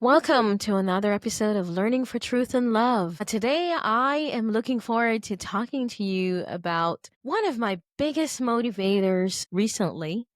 Welcome to another episode of Learning for Truth and Love. Today, I am looking forward to talking to you about one of my biggest motivators recently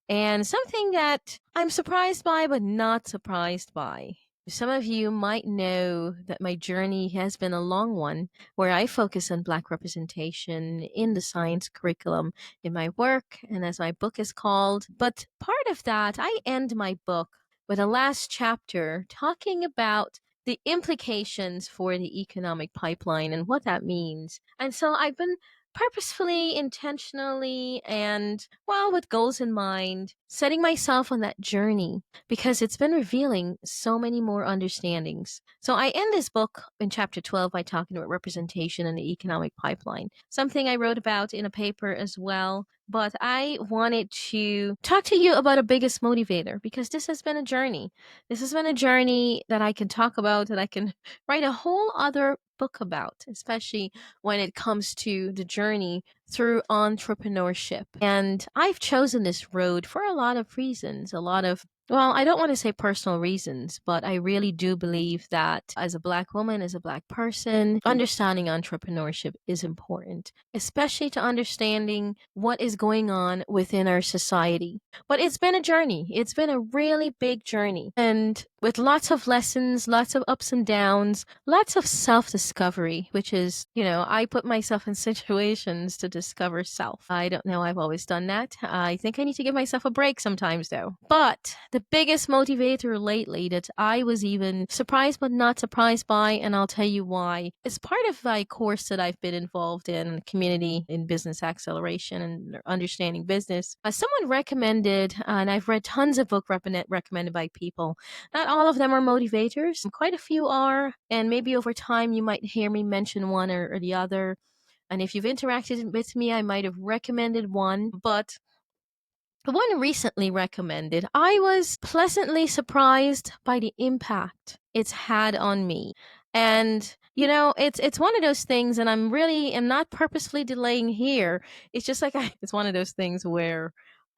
and something that I'm surprised by but not surprised by. Some of you might know that my journey has been a long one where I focus on Black representation in the science curriculum in my work and as my book is called. But part of that, I end my book with a last chapter talking about the implications for the economic pipeline and what that means. And so I've been purposefully, intentionally, and well, with goals in mind, setting myself on that journey because it's been revealing so many more understandings. So I end this book in chapter 12 by talking about representation and the economic pipeline, something I wrote about in a paper as well. But I wanted to talk to you about a biggest motivator because this has been a journey. This has been a journey that I can talk about, that I can write a whole other book about, especially when it comes to the journey through entrepreneurship. And I've chosen this road for a lot of reasons, a lot of well, I don't want to say personal reasons, but I really do believe that as a Black woman, as a Black person, understanding entrepreneurship is important, especially to understanding what is going on within our society. But it's been a journey. It's been a really big journey. And with lots of lessons, lots of ups and downs, lots of self discovery, which is, I put myself in situations to discover self. I don't know. I've always done that. I think I need to give myself a break sometimes, though. But the biggest motivator lately that I was even surprised but not surprised by, and I'll tell you why, is part of my course that I've been involved in, community in business acceleration and understanding business. Someone recommended, and I've read tons of books recommended by people. Not all of them are motivators. Quite a few are. And maybe over time you might hear me mention one or the other. And if you've interacted with me, I might have recommended one. But the one recently recommended, I was pleasantly surprised by the impact it's had on me. And it's one of those things, and am not purposefully delaying here. It's just like it's one of those things where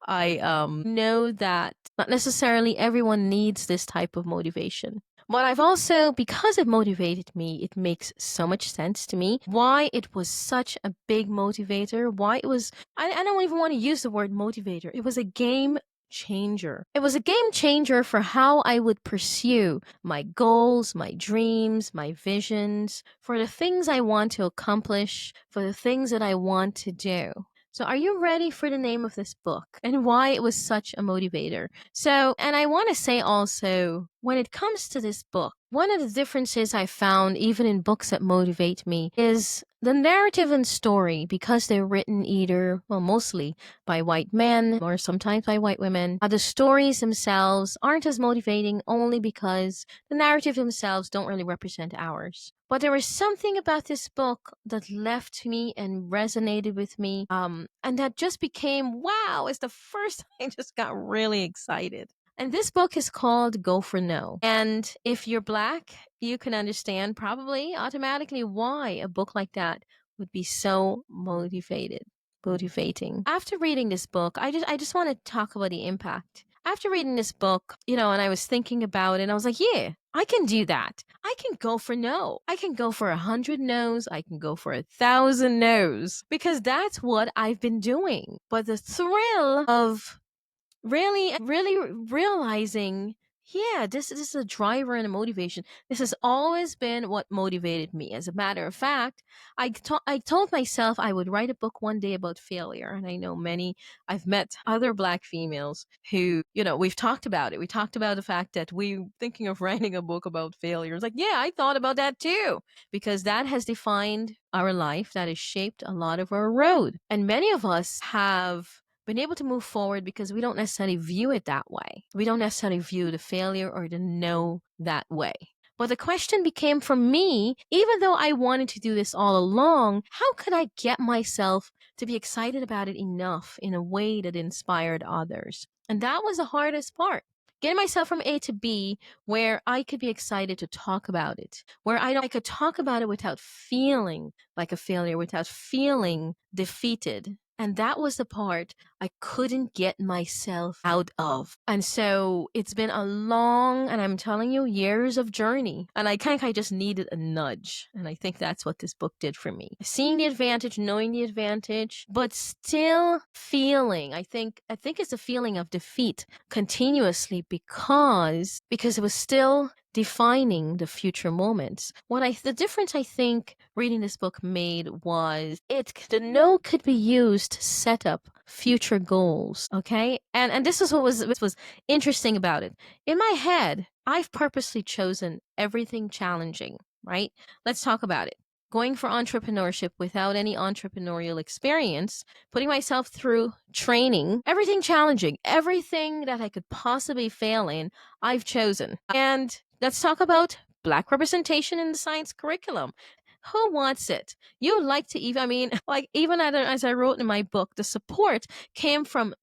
I know that not necessarily everyone needs this type of motivation. But I've also, because it motivated me, it makes so much sense to me why it was such a big motivator, why it was, I don't even want to use the word motivator. It was a game changer. It was a game changer for how I would pursue my goals, my dreams, my visions, for the things I want to accomplish, for the things that I want to do. So, are you ready for the name of this book and why it was such a motivator? So, and I want to say also, when it comes to this book, one of the differences I found, even in books that motivate me, is the narrative and story, because they're written either, well, mostly by white men or sometimes by white women. The stories themselves aren't as motivating only because the narrative themselves don't really represent ours. But there was something about this book that left me and resonated with me, and that just became, wow, it's the first time I just got really excited. And this book is called Go for No. And if you're Black, you can understand probably automatically why a book like that would be so motivating. After reading this book, I just want to talk about the impact. After reading this book, and I was thinking about it, and I was like, yeah, I can do that. I can go for no. I can go for 100 no's. I can go for 1,000 no's because that's what I've been doing. But the thrill of really realizing, yeah, this is a driver and a motivation. This has always been what motivated me. As a matter of fact, I told myself I would write a book one day about failure. And I know I've met other Black females who, we've talked about it. We talked about the fact that we thinking of writing a book about failure. It's like, yeah, I thought about that too, because that has defined our life, that has shaped a lot of our road. And many of us have been able to move forward because we don't necessarily view it that way. We don't necessarily view the failure or the no that way. But the question became for me, even though I wanted to do this all along, how could I get myself to be excited about it enough in a way that inspired others? And that was the hardest part. Getting myself from A to B where I could be excited to talk about it, where I could talk about it without feeling like a failure, without feeling defeated. And that was the part I couldn't get myself out of. And so it's been a long, and I'm telling you, years of journey. And I think I just needed a nudge. And I think that's what this book did for me. Seeing the advantage, knowing the advantage, but still feeling, I think it's a feeling of defeat continuously because it was still defining the future moments. The difference I think reading this book made was the no could be used to set up future goals. Okay, and this is what was interesting about it. In my head, I've purposely chosen everything challenging. Right? Let's talk about it. Going for entrepreneurship without any entrepreneurial experience, putting myself through training, everything challenging, everything that I could possibly fail in, I've chosen. And let's talk about Black representation in the science curriculum. Who wants it? You like to even, I mean, like even as I wrote in my book, the support came from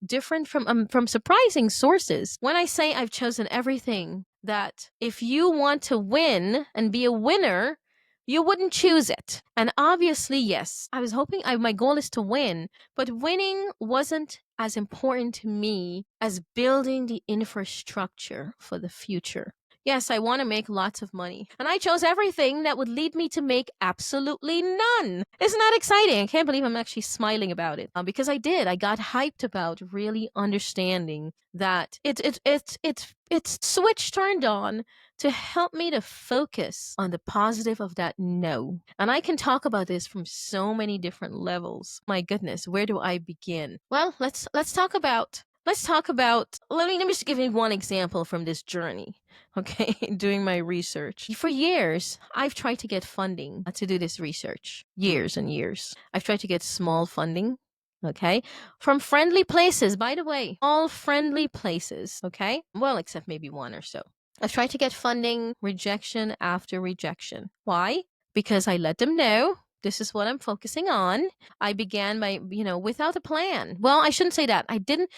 from surprising sources. When I say I've chosen everything that if you want to win and be a winner, you wouldn't choose it. And obviously, yes, I was hoping my goal is to win, but winning wasn't as important to me as building the infrastructure for the future. Yes, I want to make lots of money. And I chose everything that would lead me to make absolutely none. Isn't that exciting? I can't believe I'm actually smiling about it. Because I did. I got hyped about really understanding that it's switch turned on to help me to focus on the positive of that no. And I can talk about this from so many different levels. My goodness, where do I begin? Well, let's talk about let me just give you one example from this journey. Okay, doing my research. For years, I've tried to get funding to do this research. Years and years. I've tried to get small funding, okay, from friendly places, by the way, all friendly places, okay? Well, except maybe one or so. I've tried to get funding, rejection after rejection. Why? Because I let them know this is what I'm focusing on. I began by, without a plan. Well, I shouldn't say that. I didn't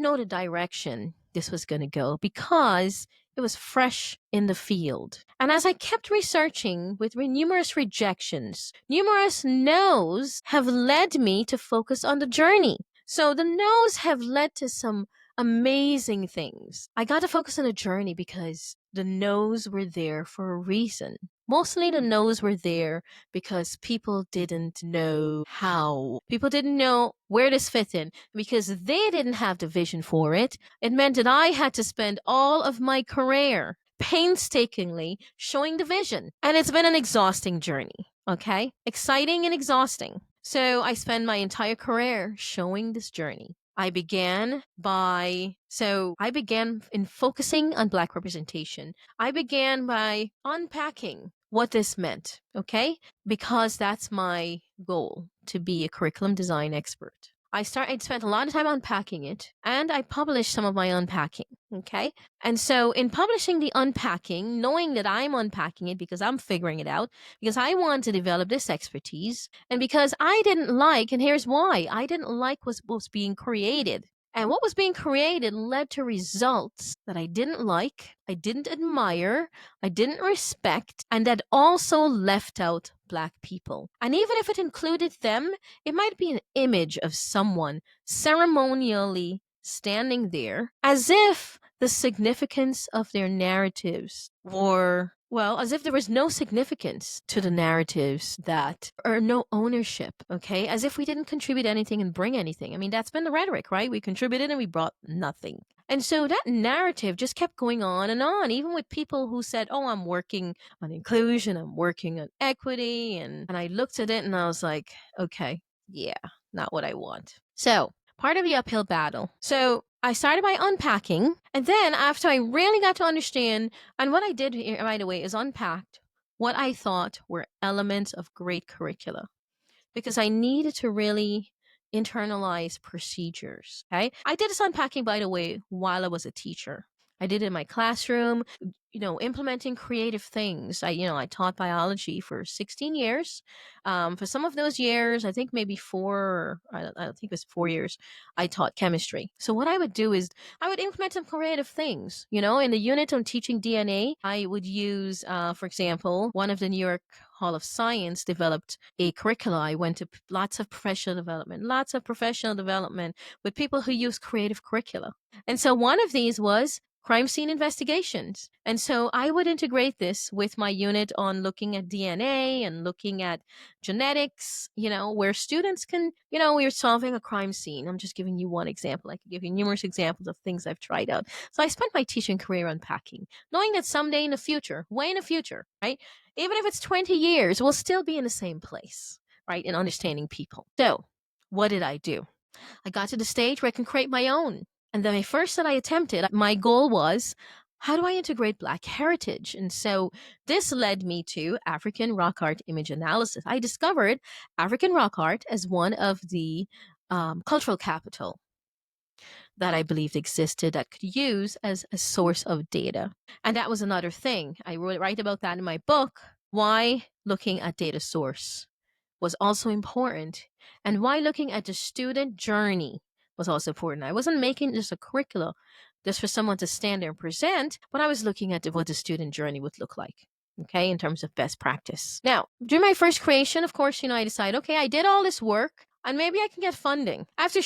know the direction this was going to go because it was fresh in the field. And as I kept researching with numerous rejections, numerous no's have led me to focus on the journey. So the no's have led to some amazing things. I got to focus on the journey because the no's were there for a reason. Mostly the no's were there because people didn't know how. People didn't know where this fit in because they didn't have the vision for it. It meant that I had to spend all of my career painstakingly showing the vision. And it's been an exhausting journey, okay? Exciting and exhausting. So I spent my entire career showing this journey. I began in focusing on Black representation. I began by unpacking what this meant, okay? Because that's my goal, to be a curriculum design expert. I spent a lot of time unpacking it, and I published some of my unpacking, okay? And so in publishing the unpacking, knowing that I'm unpacking it because I'm figuring it out, because I want to develop this expertise, and because I didn't like, and here's why, I didn't like what was being created. And what was being created led to results that I didn't like, I didn't admire, I didn't respect, and that also left out Black people. And even if it included them, it might be an image of someone ceremonially standing there as if the significance of their narratives were, well, as if there was no significance to the narratives or no ownership, okay? As if we didn't contribute anything and bring anything. I mean, that's been the rhetoric, right? We contributed and we brought nothing. And so that narrative just kept going on, even with people who said, oh, I'm working on inclusion, I'm working on equity. And I looked at it and I was like, okay, yeah, not what I want. So part of the uphill battle. So I started by unpacking. And then after I really got to understand, and what I did here, by the way, is unpacked what I thought were elements of great curricula. Because I needed to really internalize procedures. Okay. I did this unpacking, by the way, while I was a teacher. I did it in my classroom, implementing creative things. I taught biology for 16 years. For some of those years, I think maybe I don't think it was 4 years, I taught chemistry. So what I would do is I would implement some creative things. In the unit on teaching DNA, I would use, for example, one of the New York Hall of Science developed a curricula. I went to lots of professional development with people who use creative curricula. And so one of these was crime scene investigations. And so I would integrate this with my unit on looking at DNA and looking at genetics, where students can, we're solving a crime scene. I'm just giving you one example. I could give you numerous examples of things I've tried out. So I spent my teaching career unpacking, knowing that someday in the future, way in the future, right? Even if it's 20 years, we'll still be in the same place, right? In understanding people. So what did I do? I got to the stage where I can create my own. And then my first that I attempted, my goal was, how do I integrate Black heritage? And so this led me to African rock art image analysis. I discovered African rock art as one of the cultural capital that I believed existed that could use as a source of data. And that was another thing. I write about that in my book, why looking at data source was also important, and why looking at the student journey was also important. I wasn't making just a curricula just for someone to stand there and present, but I was looking at what the student journey would look like, okay, in terms of best practice. Now, during my first creation, of course, I decided, okay, I did all this work and maybe I can get funding. After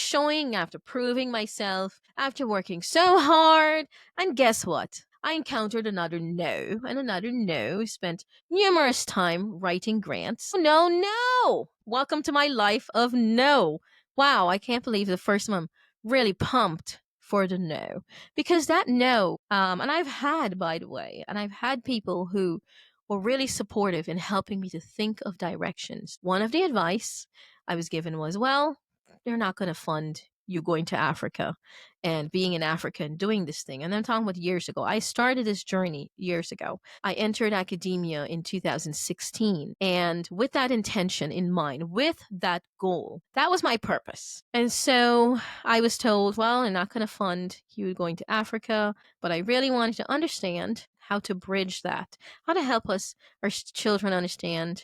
proving myself, after working so hard, and guess what? I encountered another no and another no. Spent numerous time writing grants. No, no. Welcome to my life of no. Wow, I can't believe the first time I'm really pumped for the no. Because that no, and I've had, by the way, and I've had people who were really supportive in helping me to think of directions. One of the advice I was given was, well, they're not going to fund you going to Africa and being in Africa and doing this thing. And I'm talking about years ago. I started this journey years ago. I entered academia in 2016. And with that intention in mind, with that goal, that was my purpose. And so I was told, well, they're not going to fund you going to Africa. But I really wanted to understand how to bridge that, how to help our children understand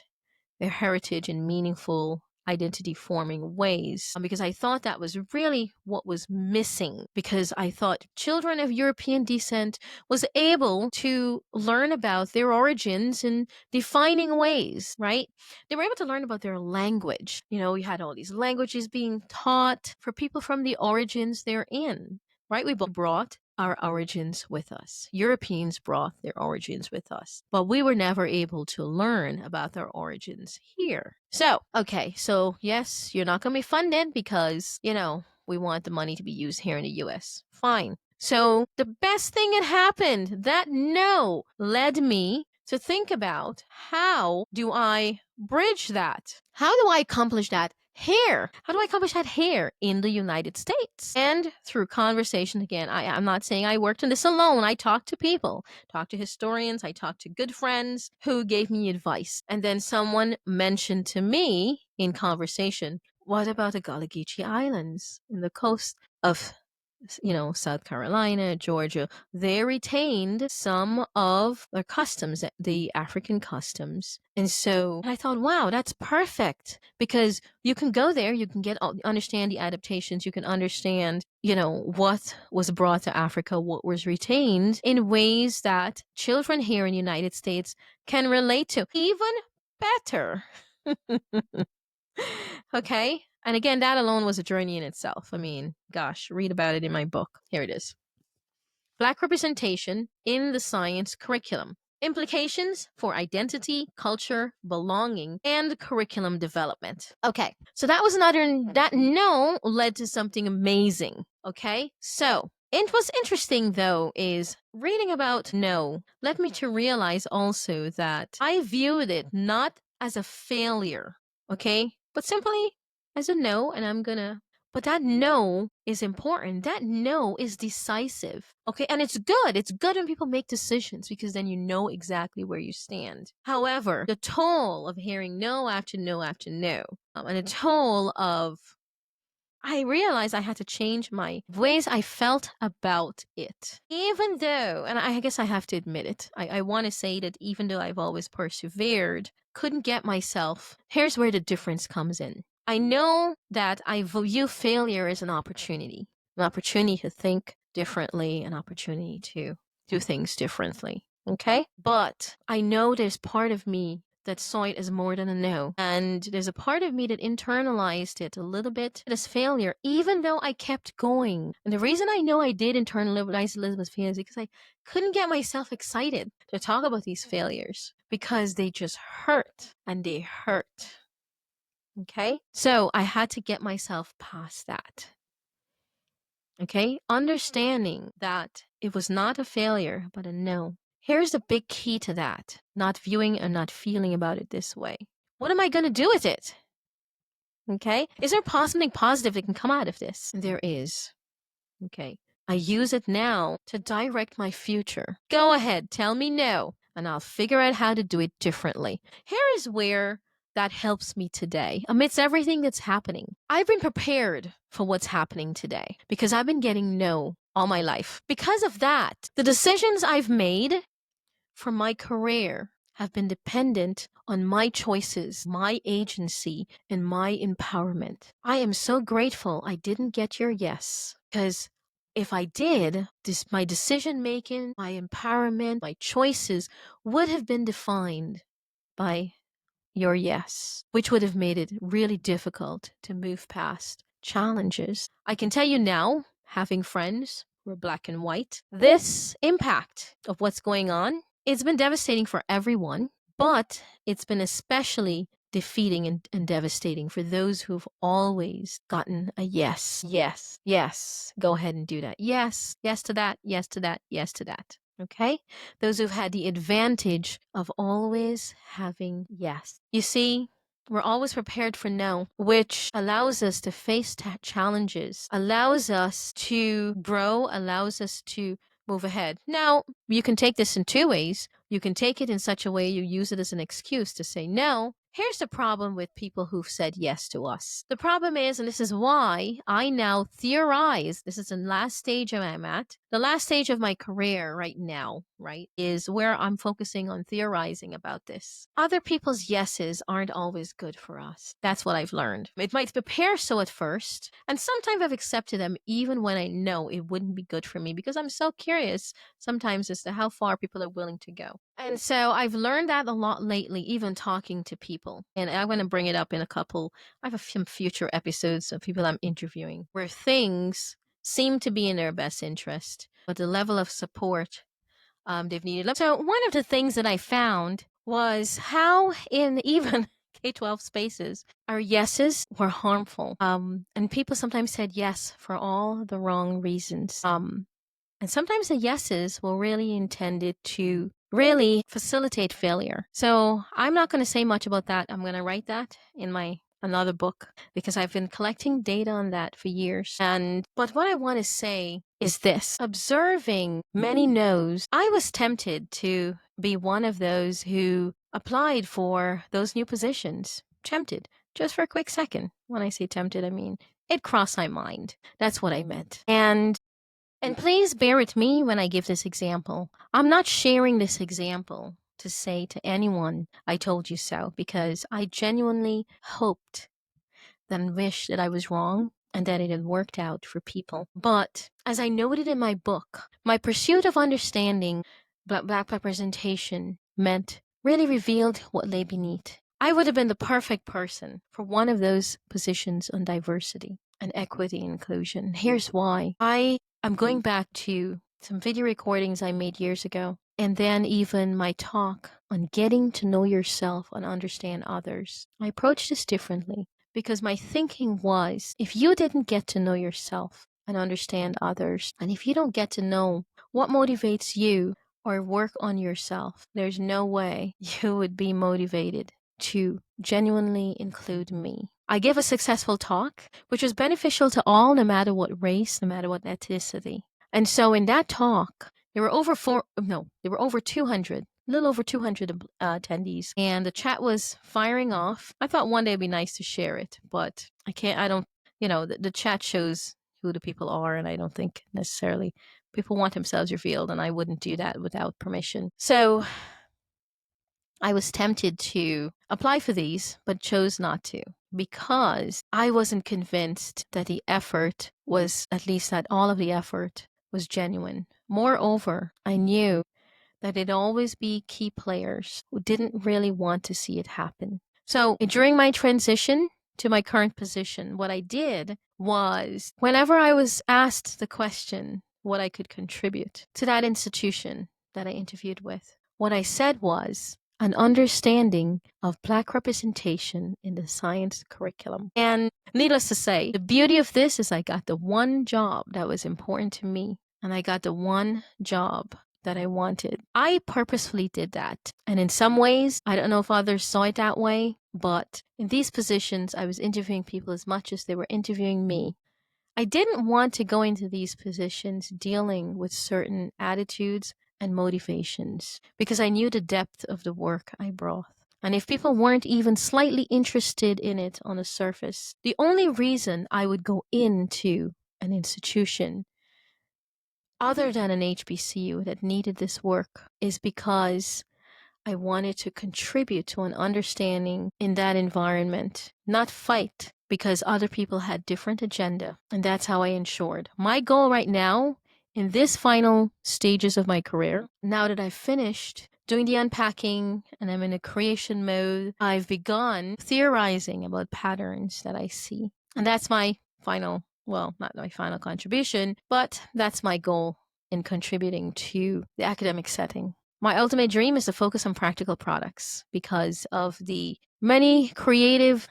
their heritage in meaningful identity forming ways, because I thought that was really what was missing, because I thought children of European descent was able to learn about their origins in defining ways, right? They were able to learn about their language. We had all these languages being taught for people from the origins they're in, right? We brought our origins with us. Europeans brought their origins with us, but we were never able to learn about their origins here. So yes, you're not going to be funded because, we want the money to be used here in the US. Fine. So the best thing that happened, that no, led me to think about, how do I bridge that? How do I accomplish that here? How do I accomplish that here in the United States? And through conversation, again, I'm not saying I worked on this alone. I talked to people, talked to historians, I talked to good friends who gave me advice. And then someone mentioned to me in conversation, what about the Gullah Geechee Islands in the coast of South Carolina, Georgia? They retained some of their customs, the African customs. And so I thought, wow, that's perfect, because you can go there, you can understand the adaptations, you can understand, what was brought to Africa, what was retained, in ways that children here in the United States can relate to even better. Okay. And again, that alone was a journey in itself. I mean, gosh, read about it in my book. Here it is. Black representation in the science curriculum. Implications for identity, culture, belonging, and curriculum development. Okay, so that no led to something amazing. Okay, so it was interesting, though, is reading about no led me to realize also that I viewed it not as a failure, okay, but simply as a no, and but that no is important. That no is decisive. Okay. And it's good. It's good when people make decisions, because then you know exactly where you stand. However, the toll of hearing no after no after no, and the toll of, I realized I had to change my ways I felt about it. Even though, and I guess I have to admit it, I want to say that even though I've always persevered, couldn't get myself, here's where the difference comes in. I know that I view failure as an opportunity to think differently, an opportunity to do things differently. Okay? But I know there's part of me that saw it as more than a no. And there's a part of me that internalized it a little bit as failure, even though I kept going. And the reason I know I did internalize Elizabeth's feelings is because I couldn't get myself excited to talk about these failures because they just hurt and they hurt. Okay? So I had to get myself past that. Okay? Understanding that it was not a failure, but a no. Here's the big key to that, not viewing and not feeling about it this way. What am I going to do with it? Okay? Is there something positive that can come out of this? There is. Okay. I use it now to direct my future. Go ahead, tell me no, and I'll figure out how to do it differently. Here is where that helps me today. Amidst everything that's happening, I've been prepared for what's happening today because I've been getting no all my life. Because of that, the decisions I've made for my career have been dependent on my choices, my agency, and my empowerment. I am so grateful I didn't get your yes, because if I did, my decision making, my empowerment, my choices would have been defined by your yes, which would have made it really difficult to move past challenges. I can tell you now, having friends who are black and white, this impact of what's going on, it's been devastating for everyone, but it's been especially defeating and devastating for those who've always gotten a yes, yes, yes. Go ahead and do that. Yes, yes to that, yes to that, yes to that. Okay? Those who've had the advantage of always having yes. You see, we're always prepared for no, which allows us to face challenges, allows us to grow, allows us to move ahead. Now, you can take this in two ways. You can take it in such a way you use it as an excuse to say no. Here's the problem with people who've said yes to us. The problem is, and this is why I now theorize, this is the last stage I'm at, the last stage of my career right now, right, is where I'm focusing on theorizing about this. Other people's yeses aren't always good for us. That's what I've learned. It might appear so at first, and sometimes I've accepted them even when I know it wouldn't be good for me because I'm so curious sometimes as to how far people are willing to go. And so I've learned that a lot lately, even talking to people. And I'm going to bring it up in I have some future episodes of people I'm interviewing where things seem to be in their best interest, but the level of support they've needed. So one of the things that I found was how in even K-12 spaces, our yeses were harmful. And people sometimes said yes for all the wrong reasons. And sometimes the yeses were really intended to really facilitate failure. So I'm not going to say much about that. I'm going to write that in my another book because I've been collecting data on that for years. But what I want to say is this. Observing many no's, I was tempted to be one of those who applied for those new positions. Tempted. Just for a quick second. When I say tempted, I mean it crossed my mind. That's what I meant. And please bear with me when I give this example. I'm not sharing this example to say to anyone, I told you so, because I genuinely hoped and wished that I was wrong and that it had worked out for people. But as I noted in my book, my pursuit of understanding Black representation really revealed what lay beneath. I would have been the perfect person for one of those positions on diversity and equity and inclusion. Here's why. I'm going back to some video recordings I made years ago, and then even my talk on getting to know yourself and understand others. I approached this differently because my thinking was, if you didn't get to know yourself and understand others, and if you don't get to know what motivates you or work on yourself, there's no way you would be motivated to genuinely include me. I give a successful talk, which was beneficial to all, no matter what race, no matter what ethnicity. And so in that talk, there were over 200, a little over 200 attendees, and the chat was firing off. I thought one day it'd be nice to share it, but I the chat shows who the people are, and I don't think necessarily people want themselves revealed, and I wouldn't do that without permission. So I was tempted to apply for these, but chose not to because I wasn't convinced that the effort was, at least that all of the effort was genuine. Moreover, I knew that it'd always be key players who didn't really want to see it happen. So during my transition to my current position, what I did was whenever I was asked the question what I could contribute to that institution that I interviewed with, what I said was an understanding of Black representation in the science curriculum. And needless to say, the beauty of this is I got the one job that was important to me, and I got the one job that I wanted. I purposefully did that. And in some ways, I don't know if others saw it that way, but in these positions, I was interviewing people as much as they were interviewing me. I didn't want to go into these positions dealing with certain attitudes and motivations because I knew the depth of the work I brought. And if people weren't even slightly interested in it on the surface, the only reason I would go into an institution other than an HBCU that needed this work is because I wanted to contribute to an understanding in that environment, not fight because other people had different agenda. And that's how I ensured. My goal right now, in this final stages of my career, now that I've finished doing the unpacking and I'm in a creation mode, I've begun theorizing about patterns that I see. And that's my final, well, not my final contribution, but that's my goal in contributing to the academic setting. My ultimate dream is to focus on practical products because of the creative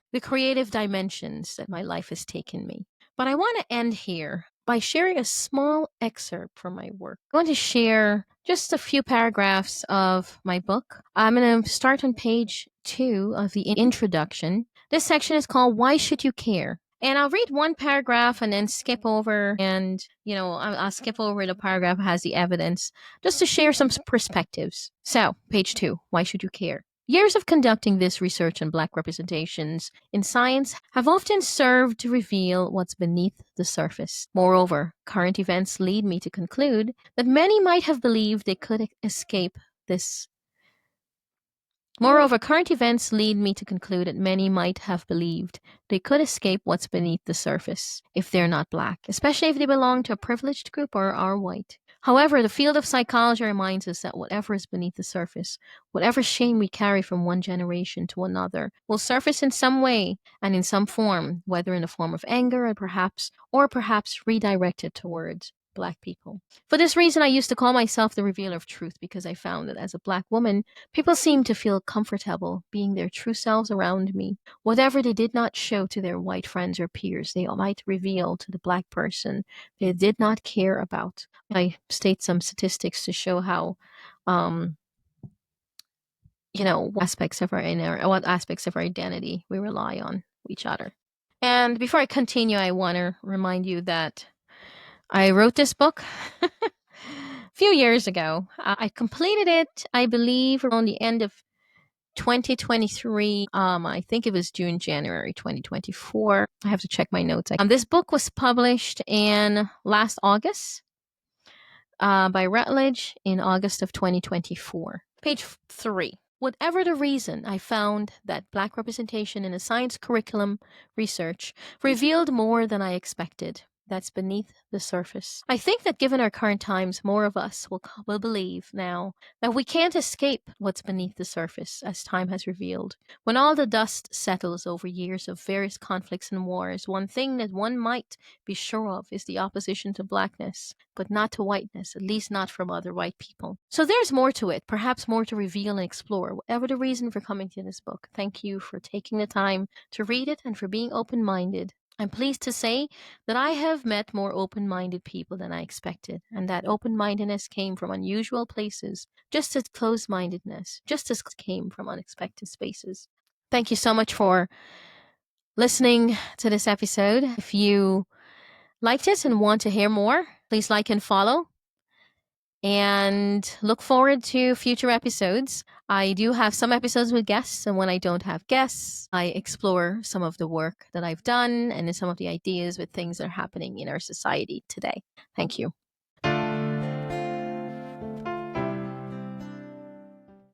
dimensions that my life has taken me. But I want to end here by sharing a small excerpt from my work. I want to share just a few paragraphs of my book. I'm going to start on page 2 of the introduction. This section is called Why Should You Care? And I'll read one paragraph and then skip over, and I'll skip over the paragraph that has the evidence just to share some perspectives. So, page 2, why should you care? Years of conducting this research on Black representations in science have often served to reveal what's beneath the surface. Moreover, current events lead me to conclude that many might have believed they could escape this. Moreover, current events lead me to conclude that many might have believed they could escape what's beneath the surface if they're not Black, especially if they belong to a privileged group or are white. However, the field of psychology reminds us that whatever is beneath the surface, whatever shame we carry from one generation to another, will surface in some way and in some form, whether in the form of anger or perhaps redirected towards Black people. For this reason, I used to call myself the revealer of truth because I found that as a Black woman, people seemed to feel comfortable being their true selves around me. Whatever they did not show to their white friends or peers, they might reveal to the Black person they did not care about. I state some statistics to show how, what aspects of our identity we rely on each other. And before I continue, I want to remind you that I wrote this book a few years ago. I completed it, I believe, around the end of 2023. I think it was January 2024. I have to check my notes. This book was published in last August by Routledge in August of 2024. Page 3. Whatever the reason, I found that Black representation in the science curriculum research revealed more than I expected. That's beneath the surface. I think that given our current times, more of us will believe now that we can't escape what's beneath the surface, as time has revealed. When all the dust settles over years of various conflicts and wars, one thing that one might be sure of is the opposition to Blackness, but not to whiteness, at least not from other white people. So there's more to it, perhaps more to reveal and explore, whatever the reason for coming to this book. Thank you for taking the time to read it and for being open-minded. I'm pleased to say that I have met more open-minded people than I expected, and that open-mindedness came from unusual places, just as closed-mindedness came from unexpected spaces. Thank you so much for listening to this episode. If you liked it and want to hear more, please like and follow. and look forward to future episodes. I do have some episodes with guests, and when I don't have guests, I explore some of the work that I've done and some of the ideas with things that are happening in our society today. Thank you.